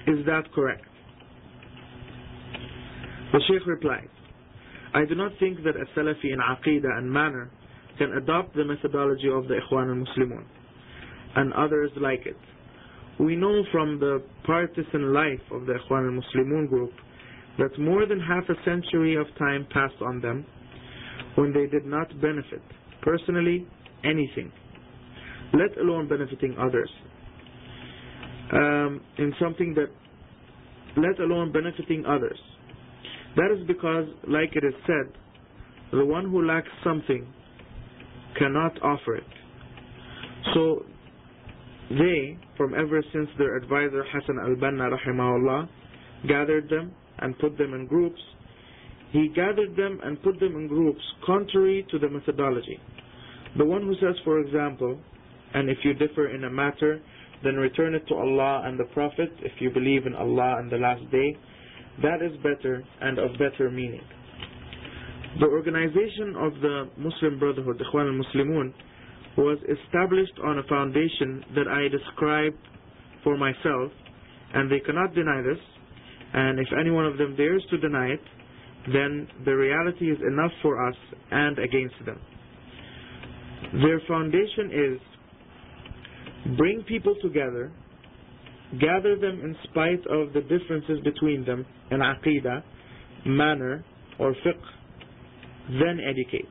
Is that correct? The Shaykh replied, I do not think that a Salafi in Aqidah and manner can adopt the methodology of the Ikhwan al-Muslimun and others like it. We know from the partisan life of the Ikhwan al-Muslimun group that more than half a century of time passed on them when they did not benefit, personally, anything, let alone benefiting others. In something that, let alone benefiting others. That is because, like it is said, the one who lacks something cannot offer it. So they, from ever since their advisor Hassan al-Banna rahimahullah gathered them and put them in groups, he gathered them and put them in groups contrary to the methodology. The one who says, for example, and if you differ in a matter, then return it to Allah and the Prophet if you believe in Allah and the last day, that is better and of better meaning. The organization of the Muslim Brotherhood, Ikhwan al-Muslimun, was established on a foundation that I described for myself, and they cannot deny this, and if any one of them dares to deny it, then the reality is enough for us and against them. Their foundation is bring people together, gather them in spite of the differences between them in aqidah, manner, or fiqh, then educate.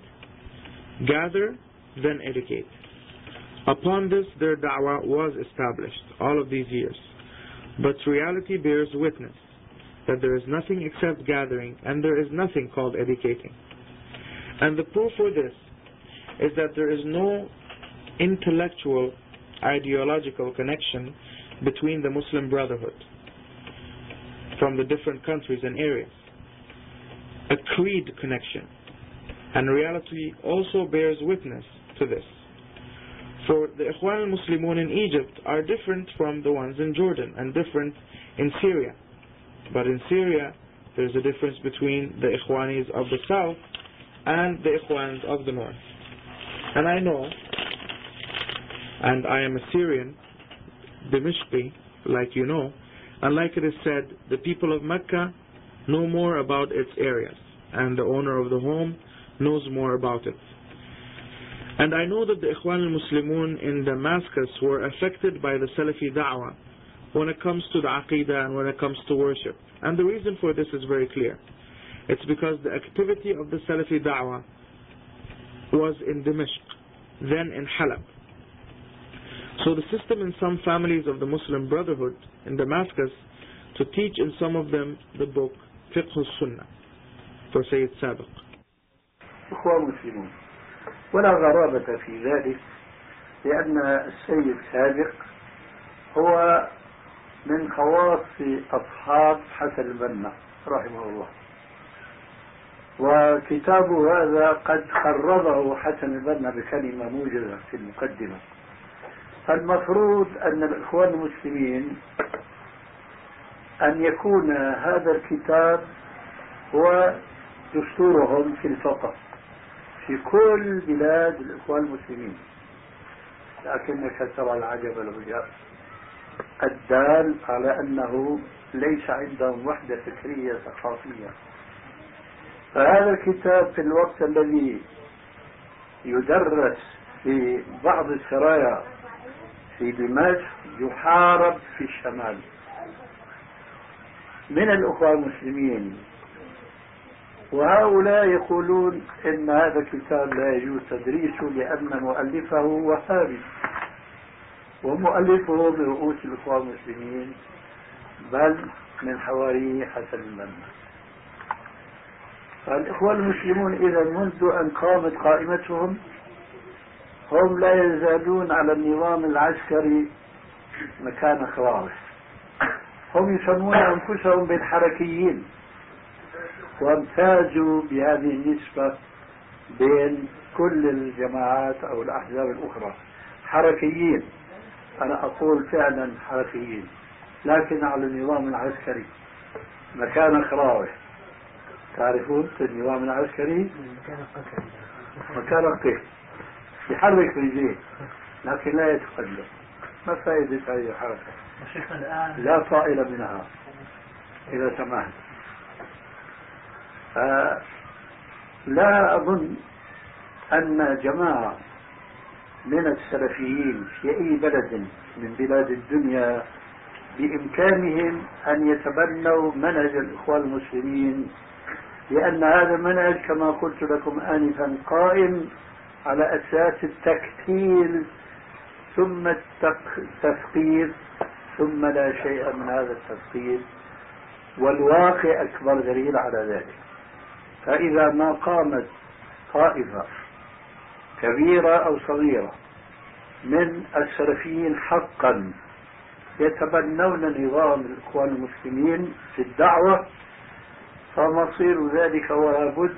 Gather, then educate. Upon this, their da'wah was established all of these years. But reality bears witness that there is nothing except gathering, and there is nothing called educating. And the proof for this is that there is no intellectual, ideological connection between the Muslim Brotherhood from the different countries and areas. A creed connection. And reality also bears witness to this. For the Ikhwan al-Muslimun in Egypt are different from the ones in Jordan and different in Syria. But in Syria, there's a difference between the Ikhwanis of the south and the Ikhwanis of the north. And I know, and I am a Syrian, Dimishqi, like you know, and like it is said, the people of Mecca know more about its areas, and the owner of the home knows more about it. And I know that the Ikhwan al-Muslimun in Damascus were affected by the Salafi da'wah when it comes to the aqidah and when it comes to worship. And the reason for this is very clear. It's because the activity of the Salafi da'wah was in Dimashq, then in Halab. So the system in some families of the Muslim Brotherhood in Damascus to teach in some of them the book Fiqh al-Sunnah for Sayyid Sabiq. إخوان مسلمون، ولا غرابة في ذلك، لأن السيد سابق هو من خواص أصحاب حسن البنا رحمه الله، وكتابه هذا قد خربه حسن البنا بكلمة موجزة في المقدمة. فالمفروض أن الإخوان المسلمين أن يكون هذا الكتاب هو دستورهم في الفقه في كل بلاد الإخوان المسلمين، لكنك ترى العجب العجاب الدال على أنه ليس عندهم وحدة فكرية ثقافية. فهذا الكتاب في الوقت الذي يدرس في بعض السرايا في دمشق يحارب في الشمال من الأخوة المسلمين، وهؤلاء يقولون إن هذا الكتاب لا يجوز تدريسه لأن مؤلفه وهابي، ومؤلفه من رؤوس الأخوة المسلمين بل من حواري حسن البنا. فالإخوة المسلمون إذا منذ أن قامت قائمتهم هم لا يزالون على النظام العسكري مكان خواص. هم يسمون أنفسهم بالحركيين، وامتازوا بهذه النسبة بين كل الجماعات أو الأحزاب الأخرى. حركيين، أنا أقول فعلا حركيين، لكن على النظام العسكري مكان خراوي. تعرفون النظام العسكري مكان قتل، يحرك رجليه لكن لا يتقدم. ما فائدة هذه الحركة؟ لا طائل منها إذا سمحت. لا أظن أن جماعة من السلفيين في أي بلد من بلاد الدنيا بإمكانهم أن يتبنوا منهج الإخوان المسلمين، لأن هذا المنهج كما قلت لكم آنفا قائم على أساس التكتيل ثم التثقيف ثم لا شيء من هذا التثقيف، والواقع أكبر دليل على ذلك. فإذا ما قامت طائفة كبيرة أو صغيرة من السلفيين حقا يتبنون نظام الإخوان المسلمين في الدعوة، فمصير ذلك ولا بد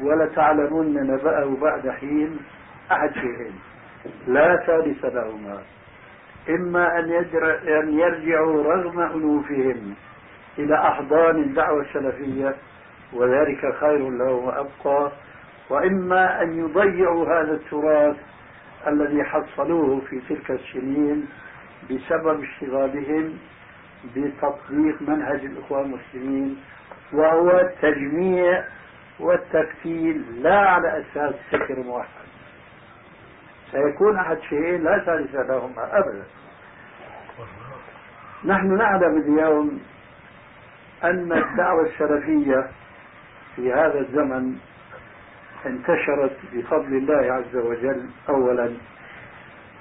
ولا تعلمون نبأه بعد حين أحد شيئين لا ثالث لهما: إما أن يرجعوا رغم أنوفهم إلى أحضان الدعوة السلفية وذلك خير لهم وأبقى، وإما أن يضيعوا هذا التراث الذي حصلوه في تلك السنين بسبب اشتغالهم بتطبيق منهج الإخوان المسلمين، وهو التجميع والتكتيل لا على أساس فكر موحد. سيكون أحد شيئين لا ثالث لهما أبدا. نحن نعلم اليوم أن الدعوة السلفية في هذا الزمن انتشرت بفضل الله عز وجل أولا،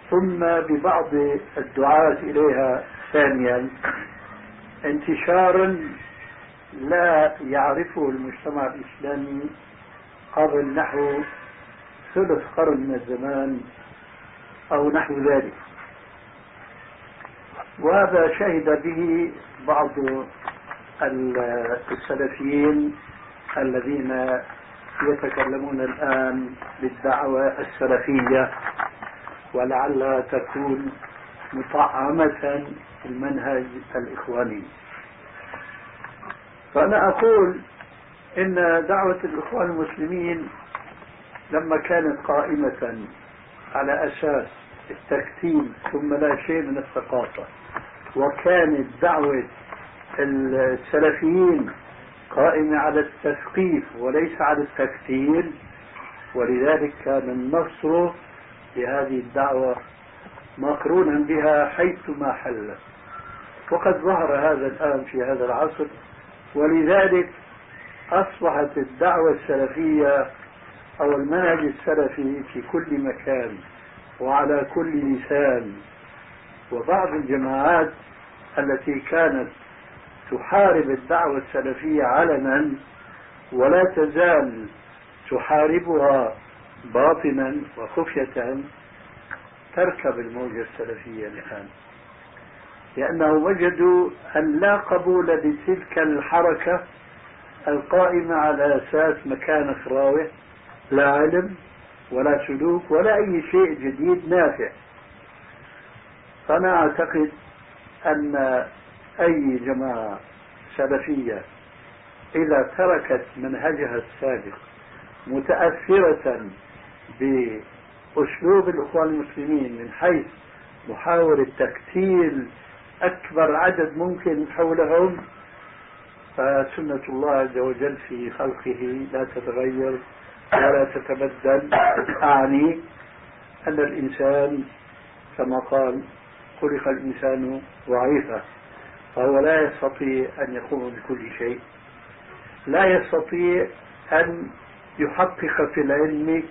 ثم ببعض الدعاة إليها ثانيا، انتشارا لا يعرفه المجتمع الإسلامي قبل نحو ثلث قرن من الزمان أو نحو ذلك. وهذا شهد به بعض السلفيين الذين يتكلمون الآن بالدعوة السلفية، ولعلها تكون مطعمة في المنهج الإخواني. فأنا أقول إن دعوة الإخوان المسلمين لما كانت قائمة على أساس التكتيل ثم لا شيء من الثقافة، وكانت دعوة السلفيين قائمة على التثقيف وليس على التكتيل، ولذلك كان النصر لهذه الدعوة مقرونا بها حيثما حل. وقد ظهر هذا الآن في هذا العصر، ولذلك أصبحت الدعوة السلفية أو المنهج السلفي في كل مكان وعلى كل لسان. وبعض الجماعات التي كانت تحارب الدعوة السلفية علنا ولا تزال تحاربها باطنا وخفية تركب الموجة السلفية الآن، لأنه وجدوا أن لا قبول لتلك الحركة القائمة على أساس مكان خراوة، لا علم ولا سلوك ولا أي شيء جديد نافع. فأنا أعتقد أن أي جماعة سلفية إذا تركت منهجها السابق متأثرة بأسلوب الإخوان المسلمين من حيث محاولة تكتيل أكبر عدد ممكن حولهم، فسنة الله عز وجل في خلقه لا تتغير ولا تتبدل. أعني أن الإنسان كما قال خلق الإنسان ضعيفا، فهو لا يستطيع أن يقوم بكل شيء، لا يستطيع أن يحقق في العلم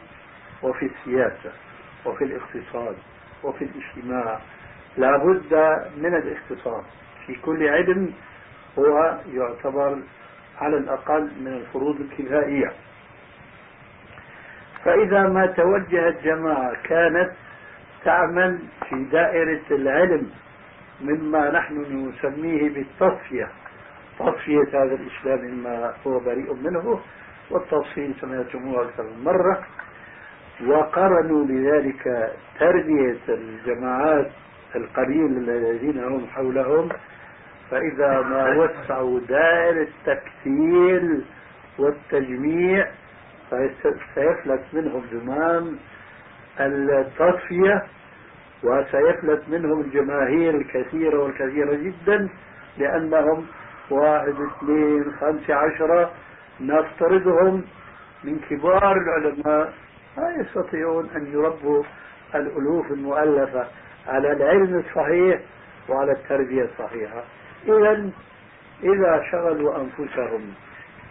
وفي السياسة وفي الاقتصاد وفي الاجتماع. لا بد من الاختصاص في كل علم، هو يعتبر على الأقل من الفروض الكفائية. فإذا ما توجهت جماعة كانت تعمل في دائرة العلم مما نحن نسميه بالتصفية، تصفية هذا الإسلام مما هو بريء منه، والتفصيل سمعتموه أكثر من مرة، وقرنوا لذلك تربية الجماعات القليل الذين هم حولهم، فإذا ما وسعوا دائرة التكتيل والتجميع سيفلت منهم زمام التصفية، وسيفلت منهم الجماهير الكثيرة والكثيرة جدا، لأنهم 1 2 5 10 نفترضهم من كبار العلماء لا يستطيعون أن يربوا الألوف المؤلفة على العلم الصحيح وعلى التربية الصحيحة. إذا شغلوا أنفسهم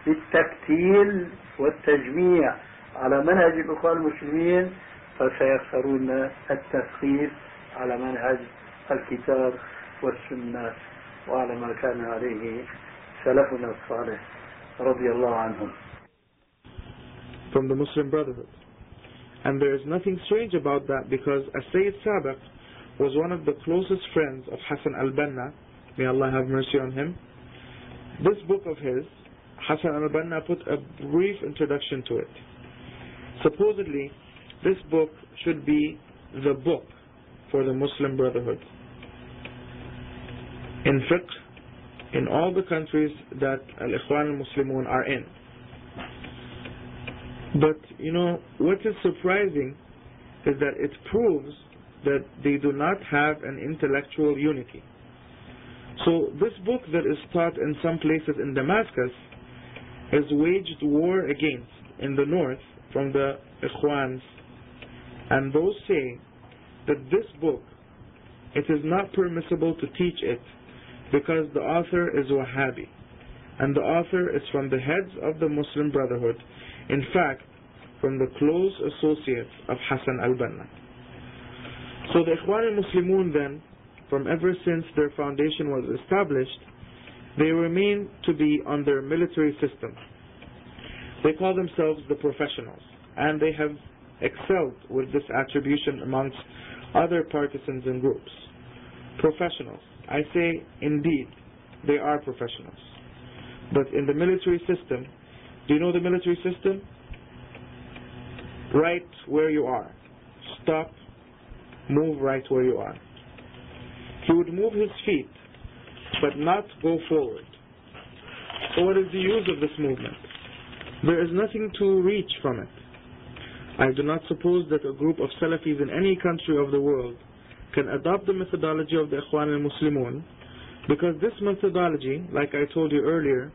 بالتكتيل والتجميع على منهج الإخوان المسلمين فسيخسرون التثقيف على منهج الكتاب والسنة وعلى ما كان عليه سلفنا الصالح رضي الله عنهم. From the Muslim Brotherhood. And there is nothing strange about that, because Sayyid Sabiq was one of the closest friends of Hassan al-Banna, may Allah have mercy on him. This book of his, Hassan al-Banna put a brief introduction to it. Supposedly, this book should be the book for the Muslim Brotherhood in fiqh in all the countries that Al-Ikhwan al-Muslimun are in. But what is surprising is that it proves that they do not have an intellectual unity. So this book that is taught in some places in Damascus is waged war against in the north from the Ikhwans, and those say that this book, it is not permissible to teach it because the author is Wahhabi and the author is from the heads of the Muslim Brotherhood, in fact from the close associates of Hassan al-Banna. So the Ikhwan al-Muslimun then, from ever since their foundation was established, they remain to be on their military system. They call themselves the professionals, and they have excelled with this attribution amongst other partisans and groups. Professionals. I say, indeed, they are professionals. But in the military system, do you know the military system? Right where you are. Stop. Move right where you are. He would move his feet, but not go forward. So what is the use of this movement? There is nothing to reach from it. I do not suppose that a group of Salafis in any country of the world can adopt the methodology of the Ikhwan al-Muslimun, because this methodology, like I told you earlier,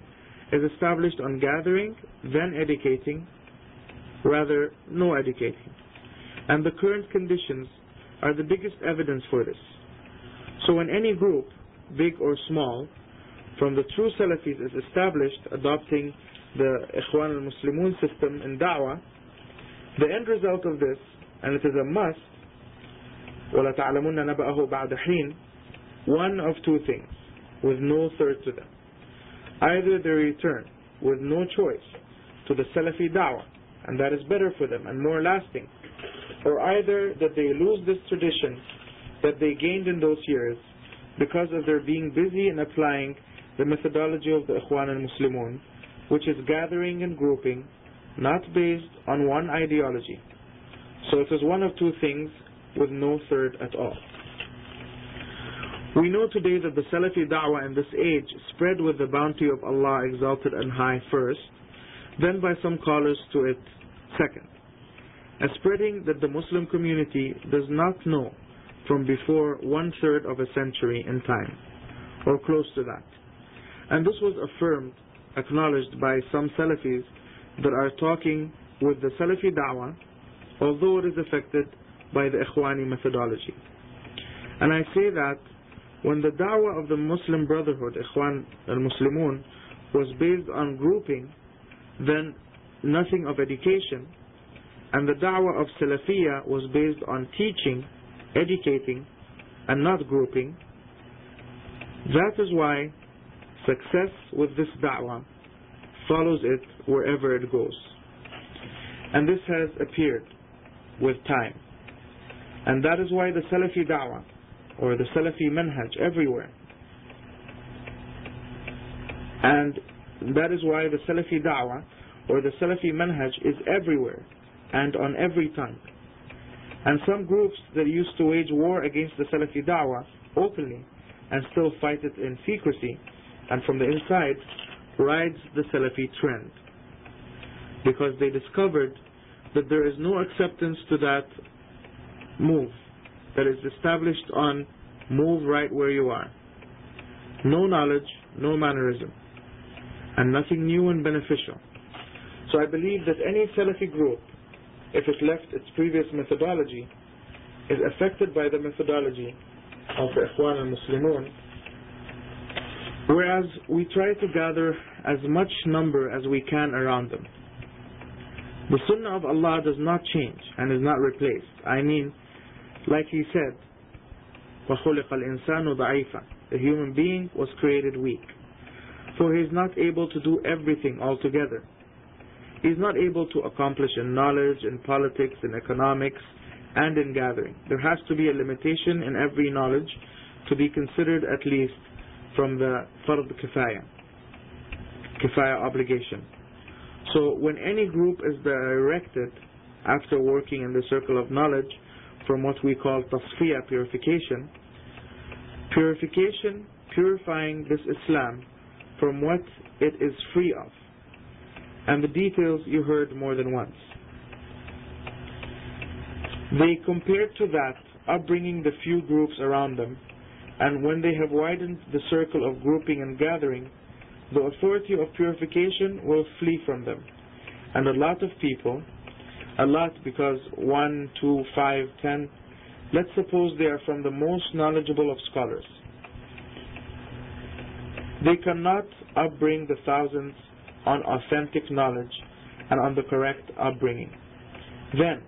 is established on gathering, then educating, rather no educating. And the current conditions are the biggest evidence for this. So when any group, big or small, from the true Salafis is established adopting the Ikhwan al-Muslimun system in da'wah, the end result of this, and it is a must, وَلَا تَعْلَمُنَّ نَبَأَهُ بَعْدَ حِينٍ, one of two things, with no third to them. Either they return with no choice to the Salafi da'wah, and that is better for them and more lasting, or either that they lose this tradition that they gained in those years because of their being busy in applying the methodology of the Ikhwan al-Muslimun, which is gathering and grouping, not based on one ideology. So it is one of two things with no third at all. We know today that the Salafi da'wah in this age spread with the bounty of Allah exalted and high first, then by some callers to it second. A spreading that the Muslim community does not know from before 1/3 of a century in time, or close to that. And this was affirmed, acknowledged by some Salafis that are talking with the Salafi da'wah, although it is affected by the Ikhwani methodology. And I say that when the da'wah of the Muslim Brotherhood, Ikhwan al-Muslimun, was based on grouping, then nothing of education, and the da'wah of Salafiyyah was based on teaching, educating, and not grouping, that is why success with this da'wah follows it wherever it goes. And this has appeared with time. And that is why the Salafi da'wah, or the Salafi manhaj, everywhere. And that is why the Salafi da'wah, or the Salafi manhaj, is everywhere and on every tongue. And some groups that used to wage war against the Salafi da'wah openly and still fight it in secrecy and from the inside rides the Salafi trend, because they discovered that there is no acceptance to that move that is established on move right where you are. No knowledge, no mannerism, and nothing new and beneficial. So I believe that any Salafi group, if it left its previous methodology, is affected by the methodology of the Ikhwan al-Muslimun, whereas we try to gather as much number as we can around them. The Sunnah of Allah does not change and is not replaced. I mean, like He said, وَخُلِقَ الْإِنسَانُ ضَعِيفًا. The human being was created weak. So he is not able to do everything altogether. He is not able to accomplish in knowledge, in politics, in economics, and in gathering. There has to be a limitation in every knowledge to be considered at least from the Fard Kifaya obligation. So when any group is directed after working in the circle of knowledge from what we call tasfiyah, purifying this Islam from what it is free of. And the details you heard more than once. They compared to that upbringing the few groups around them, and when they have widened the circle of grouping and gathering, the authority of purification will flee from them. And a lot of people, because 1, 2, 5, 10, let's suppose they are from the most knowledgeable of scholars. They cannot upbring the thousands on authentic knowledge and on the correct upbringing. Then,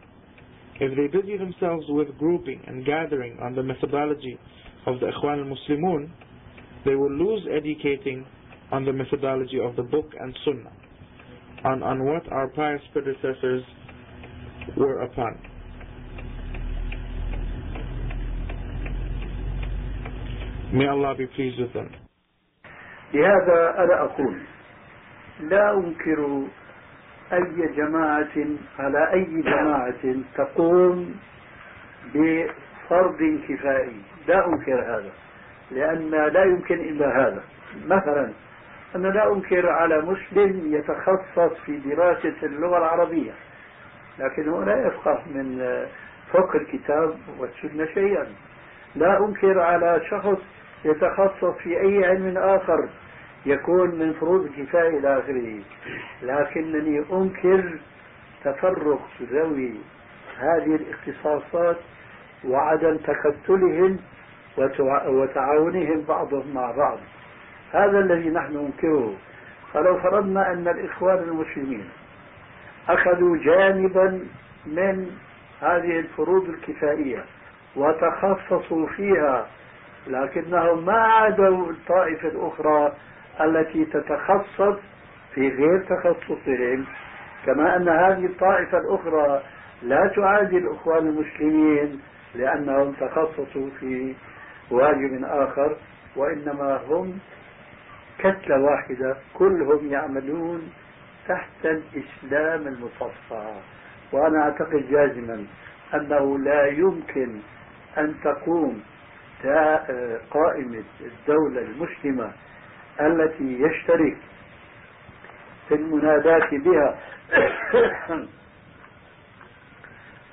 if they busy themselves with grouping and gathering on the methodology of the Ikhwan al-Muslimun, they will lose educating on the methodology of the book and Sunnah, on what our pious predecessors were upon. May Allah be pleased with them. لهذا أنا أقول لا أنكر أي جماعة على أي جماعة تقوم بفرض كفائي، لا أنكر هذا، لأن لا يمكن إلا هذا. مثلا أنا لا أنكر على مسلم يتخصص في دراسة اللغة العربية، لكنه لا يفقه من فقه الكتاب والسنة شيئا. لا أنكر على شخص يتخصص في أي علم آخر يكون من فروض الكفاية إلى آخره، لكنني أنكر تفرق ذوي هذه الاختصاصات وعدم تكتلهم وتعاونهم بعضهم مع بعض. هذا الذي نحن ننكره. فلو فرضنا أن الإخوان المسلمين أخذوا جانبا من هذه الفروض الكفائية وتخصصوا فيها، لكنهم ما عادوا الطائفة الأخرى التي تتخصص في غير تخصصهم، كما أن هذه الطائفة الأخرى لا تعادي الإخوان المسلمين لأنهم تخصصوا في واجب آخر، وإنما هم كتلة واحدة كلهم يعملون تحت الإسلام المصفى. وأنا أعتقد جازما أنه لا يمكن أن تقوم قائمة الدولة المسلمة التي يشترك في المنادات بها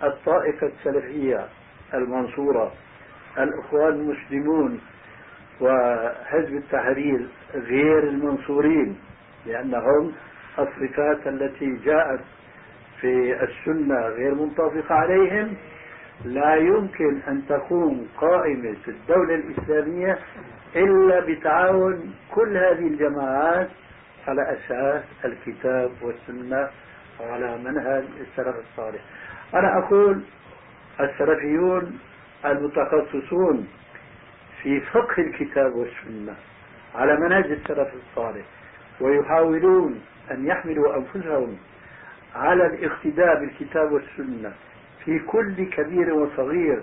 الطائفة السلفية المنصورة، الإخوان المسلمون وحزب التحرير غير المنصورين، لأنهم الصفات التي جاءت في السنة غير منطبقة عليهم. لا يمكن أن تقوم قائمة الدولة الإسلامية إلا بتعاون كل هذه الجماعات على أساس الكتاب والسنة وعلى منهج السلف الصالح. أنا أقول السلفيون المتخصصون في فقه الكتاب والسنة على منهج السلف الصالح ويحاولون أن يحملوا أنفسهم على الاقتداء بالكتاب والسنة في كل كبير وصغير،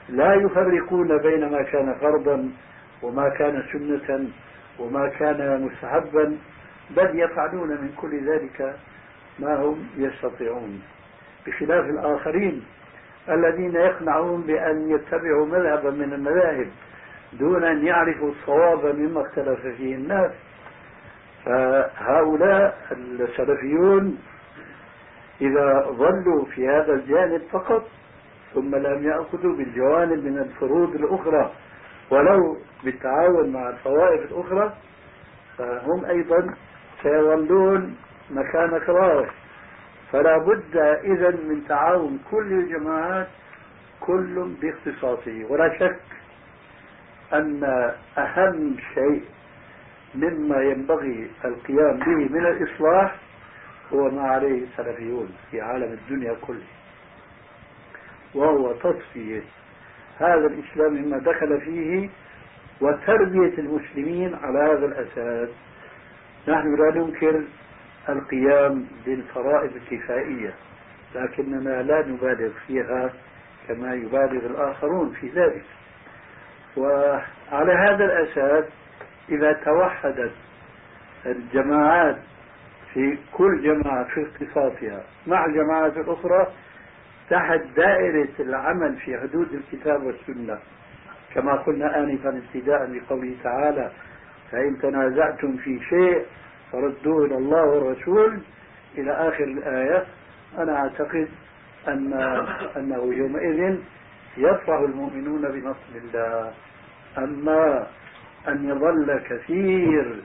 لا يفرقون بين ما كان فرضا وما كان سنة وما كان مستحبا، بل يفعلون من كل ذلك ما هم يستطيعون، بخلاف الآخرين الذين يقنعون بأن يتبعوا مذهبا من المذاهب دون أن يعرفوا الصواب مما اختلف فيه الناس. فهؤلاء السلفيون إذا ظلوا في هذا الجانب فقط ثم لم يأخذوا بالجوانب من الفروض الأخرى ولو بالتعاون مع الطوائف الأخرى، فهم أيضا سيظلون مكان خرائط. فلا بد إذن من تعاون كل الجماعات كل باختصاصه. ولا شك أن أهم شيء مما ينبغي القيام به من الإصلاح هو ما عليه السلفيون في عالم الدنيا كله، وهو تصفية هذا الإسلام مما دخل فيه وتربية المسلمين على هذا الأساس. نحن لا ننكر القيام بالفرائض الكفائية، لكننا لا نبالغ فيها كما يبالغ الآخرون في ذلك. وعلى هذا الأساس إذا توحدت الجماعات في كل جماعة في اختصاصها مع الجماعات الأخرى تحت دائرة العمل في حدود الكتاب والسنة، كما قلنا آنفا ابتداء بقوله تعالى: فإن تنازعتم في شيء فردوه إلى الله والرسول إلى آخر الآية. أنا أعتقد أنه يومئذ يفرح المؤمنون بنصر الله. أما أن يظل كثير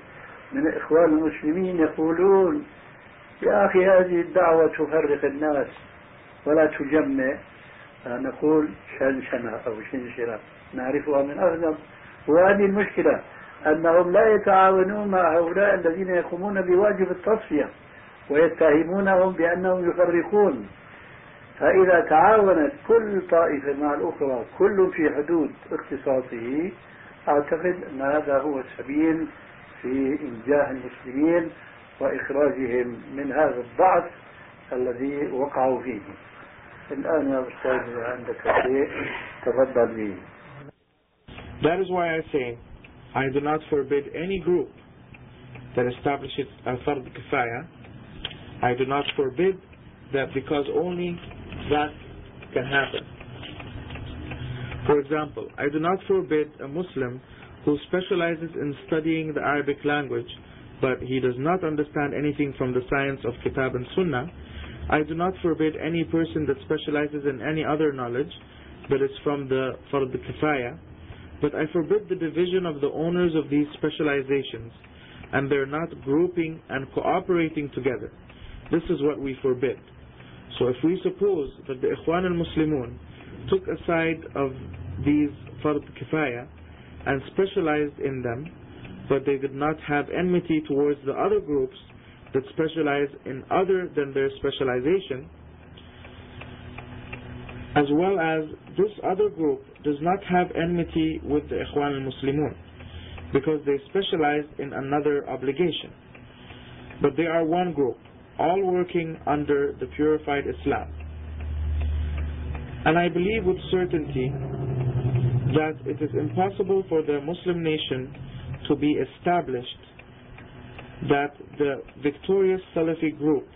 من إخوان المسلمين يقولون: يا أخي هذه الدعوة تفرق الناس ولا تجمع، نقول شنشنة أو شنشرة نعرفها من أغنم. وهذه المشكلة أنهم لا يتعاونون مع هؤلاء الذين يقومون بواجب التصفية ويتهمونهم بأنهم يفرقون. فإذا تعاونت كل طائفة مع الأخرى كل في حدود اختصاصه، أعتقد أن هذا هو السبيل في إنجاح المسلمين وإخراجهم من هذا الضعف الذي وقعوا فيه. الآن يا أستاذ عندك شيء تفضل به. That is why I say I do not forbid any group that establishes al-fard kifaya. I do not forbid that because only that can happen. For example, I do not forbid a Muslim who specializes in studying the Arabic language, but he does not understand anything from the science of Kitab and Sunnah. I do not forbid any person that specializes in any other knowledge that is from the Fard Kifaya, but I forbid the division of the owners of these specializations and they're not grouping and cooperating together. This is what we forbid. So if we suppose that the Ikhwan al-Muslimun took a side of these Fard Kifaya and specialized in them, but they did not have enmity towards the other groups that specialize in other than their specialization, as well as this other group does not have enmity with the Ikhwan al-Muslimun because they specialize in another obligation, but they are one group, all working under the purified Islam. And I believe with certainty that it is impossible for the Muslim nation to be established that the victorious Salafi group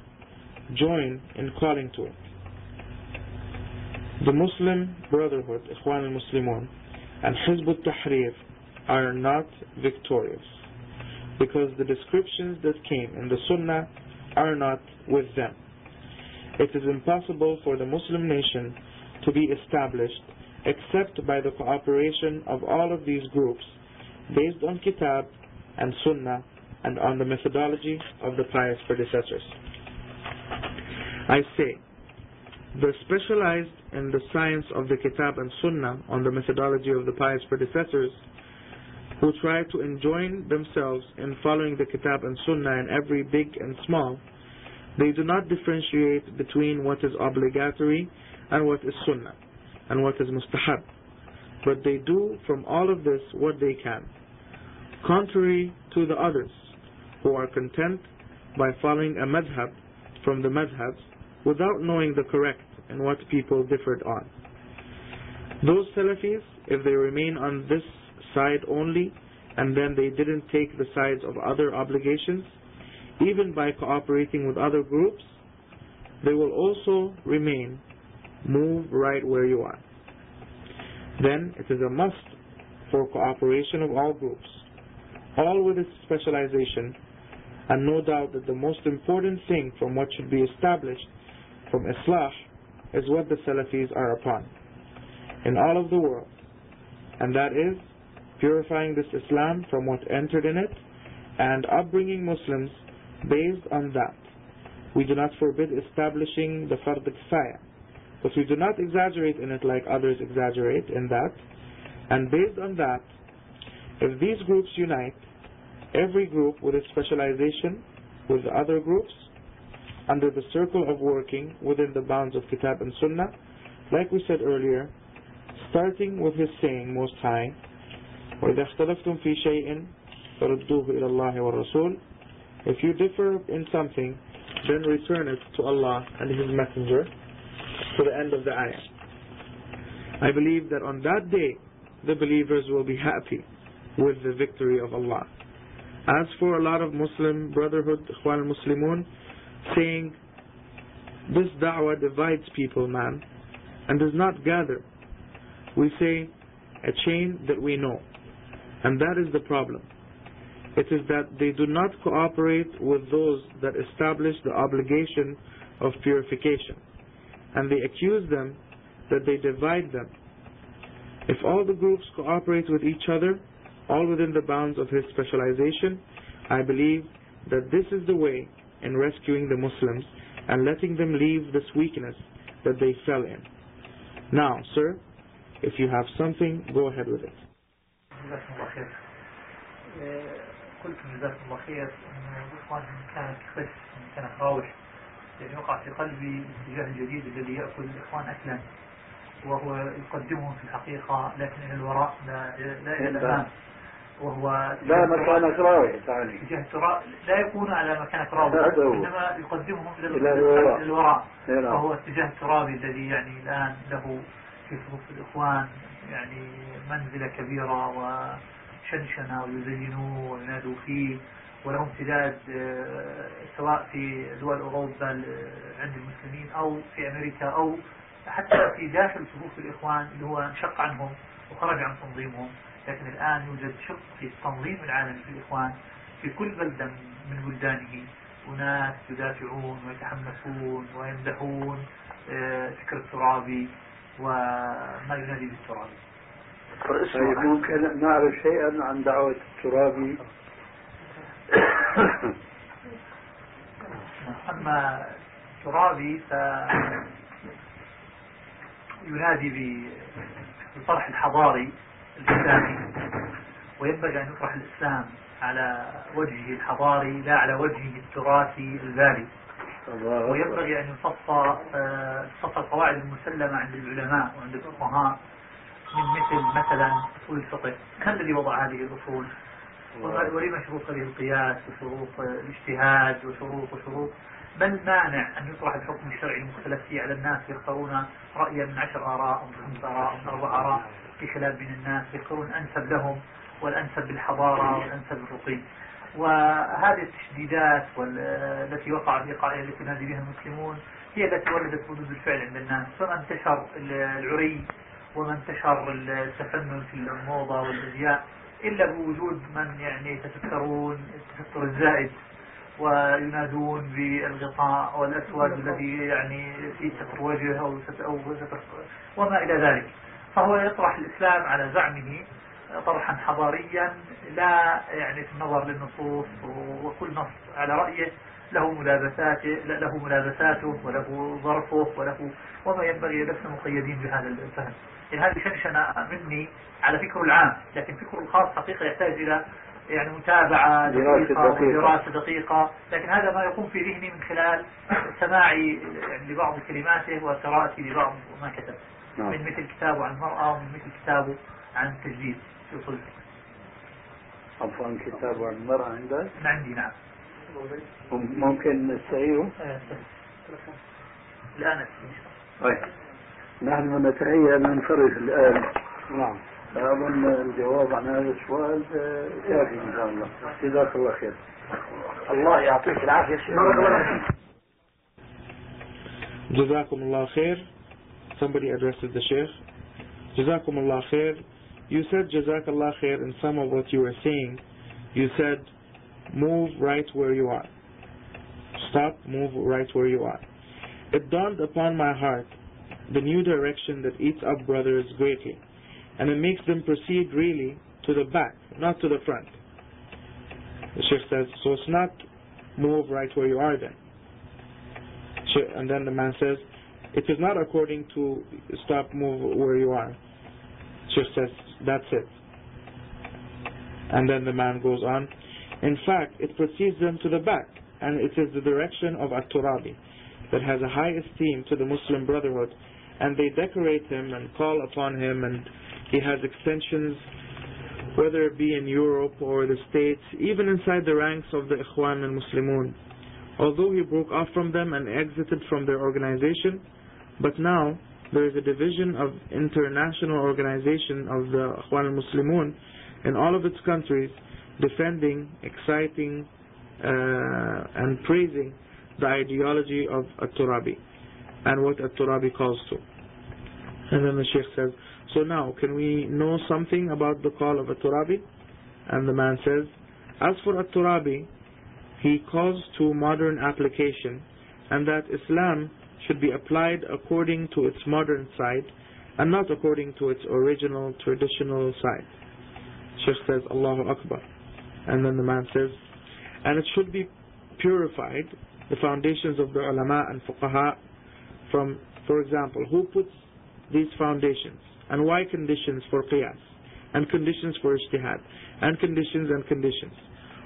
join in calling to it. The Muslim Brotherhood, Ikhwan al-Muslimun, and Hizb al-Tahrir are not victorious because the descriptions that came in the Sunnah are not with them. It is impossible for the Muslim nation to be established except by the cooperation of all of these groups based on Kitab and Sunnah and on the methodology of the pious predecessors. I say, the specialized in the science of the Kitab and Sunnah on the methodology of the pious predecessors who try to enjoin themselves in following the Kitab and Sunnah in every big and small, they do not differentiate between what is obligatory and what is Sunnah and what is mustahab, but they do from all of this what they can, contrary to the others who are content by following a madhab from the madhabs without knowing the correct and what people differed on. Those Salafis, if they remain on this side only and then they didn't take the sides of other obligations, even by cooperating with other groups, they will also move right where you are. Then it is a must for cooperation of all groups, all with its specialization, and no doubt that the most important thing from what should be established from Islah is what the Salafis are upon. in all of the world, and that is purifying this Islam from what entered in it and upbringing Muslims based on that. We do not forbid establishing the Fard Kifaya, but we do not exaggerate in it like others exaggerate in that. And based on that, if these groups unite, every group with its specialization with the other groups, under the circle of working within the bounds of Kitab and Sunnah, like we said earlier, starting with his saying, Most High, وَإِذَا اخْتَلَفْتُمْ فِي شَيْءٍ فَرُدُّوهُ إِلَى اللَّهِ وَالرَّسُولِ. If you differ in something, then return it to Allah and His Messenger, to the end of the ayah. I believe that on that day, the believers will be happy with the victory of Allah. As for a lot of Muslim Brotherhood, Ikhwan al-Muslimun, saying, this da'wah divides people, man, and does not gather. We say, a chain that we know. And that is the problem. It is that they do not cooperate with those that establish the obligation of purification. And they accuse them that they divide them. If all the groups cooperate with each other, all within the bounds of his specialization, I believe that this is the way in rescuing the Muslims and letting them leave this weakness that they fell in. Now, sir, if you have something, go ahead with it. قلتم جزاكم الله خير أن الإخوان كانت خس كانت راوح يعني وقع في قلبي الاتجاه الجديد الذي يأكل الإخوان أكلا وهو يقدمهم في الحقيقة لكن إلى الوراء لا إلى الأمام وهو لا مكانك راوح ثاني لا يكون على مكانك راوح إنما يقدمهم إلى الوراء وهو اتجاه الترابي الذي يعني الآن له في صفوف الإخوان يعني منزلة كبيرة وشنشنة ويزينوه وينادوا فيه وله امتداد سواء في دول أوروبا عند المسلمين أو في أمريكا أو حتى في داخل صفوف الإخوان اللي هو انشق عنهم وخرج عن تنظيمهم. لكن الآن يوجد شق في التنظيم العالمي في الإخوان في كل بلدة من بلدانه أناس يدافعون ويتحمسون ويمدحون فكر الترابي وما ينادي بالترابي. ممكن نعرف شيئا عن دعوة الترابي؟ أما الترابي فينادي بالطرح الحضاري الإسلامي وينبغي أن يطرح الإسلام على وجهه الحضاري لا على وجهه التراثي البالي وينبغي أن تصفى القواعد المسلمة عند العلماء وعند الفقهاء من مثلا أصول الفقه. من الذي وضع هذه الأصول ولما شروط هذه القياس وشروط الاجتهاد وشروط ما المانع أن يطرح الحكم الشرعي المختلف فيه على الناس يختارون رأيا من 10 آراء أو من 5 آراء أو من 4 آراء في خلاف بين الناس يختارون الأنسب لهم والأنسب بالحضارة والأنسب بالرقي. وهذه التشديدات التي وقع بإيقاعها التي ينادي بها المسلمون هي التي ولدت ردود الفعل عند الناس. فما انتشر العري وما انتشر التفنن في الموضة والازياء إلا بوجود من يعني يتسترون التستر الزائد وينادون بالغطاء والأسود الذي يعني في ستر وجه أو ستر وما إلى ذلك. فهو يطرح الإسلام على زعمه طرحا حضاريا لا يعني في النظر للنصوص وكل نص على رأيه له ملابساته وله ظرفه وما ينبغي لسنا مقيدين بهذا الفهم. يعني هذه شنشنة مني على فكره العام، لكن فكره الخاص حقيقة يحتاج إلى يعني متابعة دقيقة ودراسة دقيقة. لكن هذا ما يقوم في ذهني من خلال سماعي لبعض كلماته وقراءتي لبعض ما كتب من مثل كتابه عن المرأة ومن مثل كتابه عن التجديد في أصول الفقه. عفوا كتابه عن المرأة عندك؟ عندي نعم. ممكن نستعيره؟ الآن طيب نحن نتهيأ ننصرف الآن. نعم أظن الجواب عن هذا السؤال كافي إن شاء الله. جزاك الله خير. الله يعطيك العافية شيخ. جزاكم الله خير. Somebody addresses the Sheikh. Jazakum Allah khair. You said Jazakallah khair in some of what you were saying. You said move right where you are. Stop, move right where you are. It dawned upon my heart the new direction that eats up brothers greatly, and it makes them proceed really to the back, not to the front. The Shaykh says, so it's not move right where you are then. And then the man says, it is not according to stop, move where you are. Shaykh says, that's it. And then the man goes on, in fact, it proceeds them to the back, and it is the direction of At-Turabi that has a high esteem to the Muslim Brotherhood, and they decorate him and call upon him, and he has extensions, whether it be in Europe or the States, even inside the ranks of the Ikhwan and Muslimun. Although he broke off from them and exited from their organization, but now there is a division of international organization of the Ikhwan and Muslimun in all of its countries, defending, exciting, and praising the ideology of At-Turabi and what At-Turabi calls to. And then the Shaykh says, so now can we know something about the call of At-Turabi? And the man says, as for At-Turabi, he calls to modern application, and that Islam should be applied according to its modern side and not according to its original traditional side. Shaykh says, Allahu Akbar. And then the man says, and it should be purified, the foundations of the ulama and fuqaha, from, for example, who puts these foundations, and why conditions for qiyas, and conditions for ijtihad, and conditions.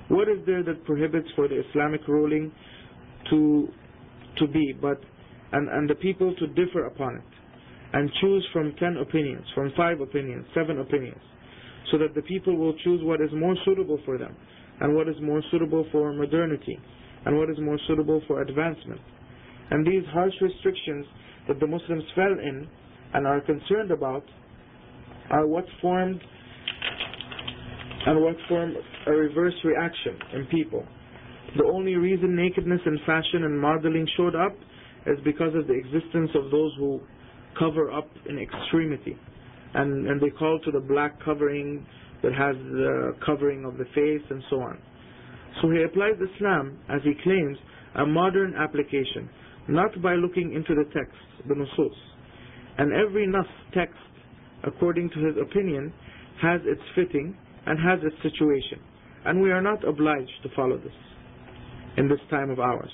What is there that prohibits for the Islamic ruling to be, and the people to differ upon it, and choose from 10 opinions, from 5 opinions, 7 opinions, so that the people will choose what is more suitable for them, and what is more suitable for modernity, and what is more suitable for advancement. And these harsh restrictions that the Muslims fell in and are concerned about are what formed a reverse reaction in people. The only reason nakedness and fashion and modeling showed up is because of the existence of those who cover up in extremity, and they call to the black covering that has the covering of the face and so on. So he applies Islam, as he claims, a modern application, not by looking into the text, the nusus. And every nas text, according to his opinion, has its fitting and has its situation. And we are not obliged to follow this in this time of ours.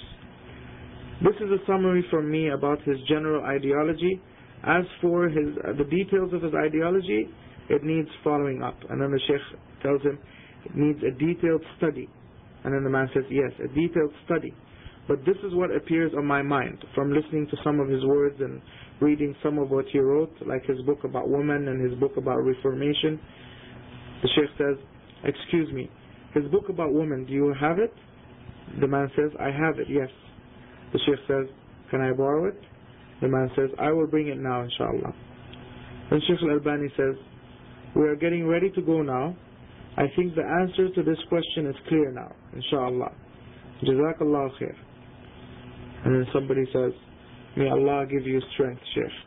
This is a summary from me about his general ideology. As for the details of his ideology, it needs following up. And then the Shaykh tells him it needs a detailed study. And then the man says, yes, a detailed study. But this is what appears on my mind from listening to some of his words and reading some of what he wrote, like his book about women and his book about reformation. The Shaykh says, excuse me, his book about women, do you have it? The man says, I have it, yes. The Shaykh says, can I borrow it? The man says, I will bring it now, inshallah. Then Shaykh Al-Albaanee says, we are getting ready to go now. I think the answer to this question is clear now, inshallah. Jazakallah khair. And then somebody says, may Allah give you strength, Shaykh.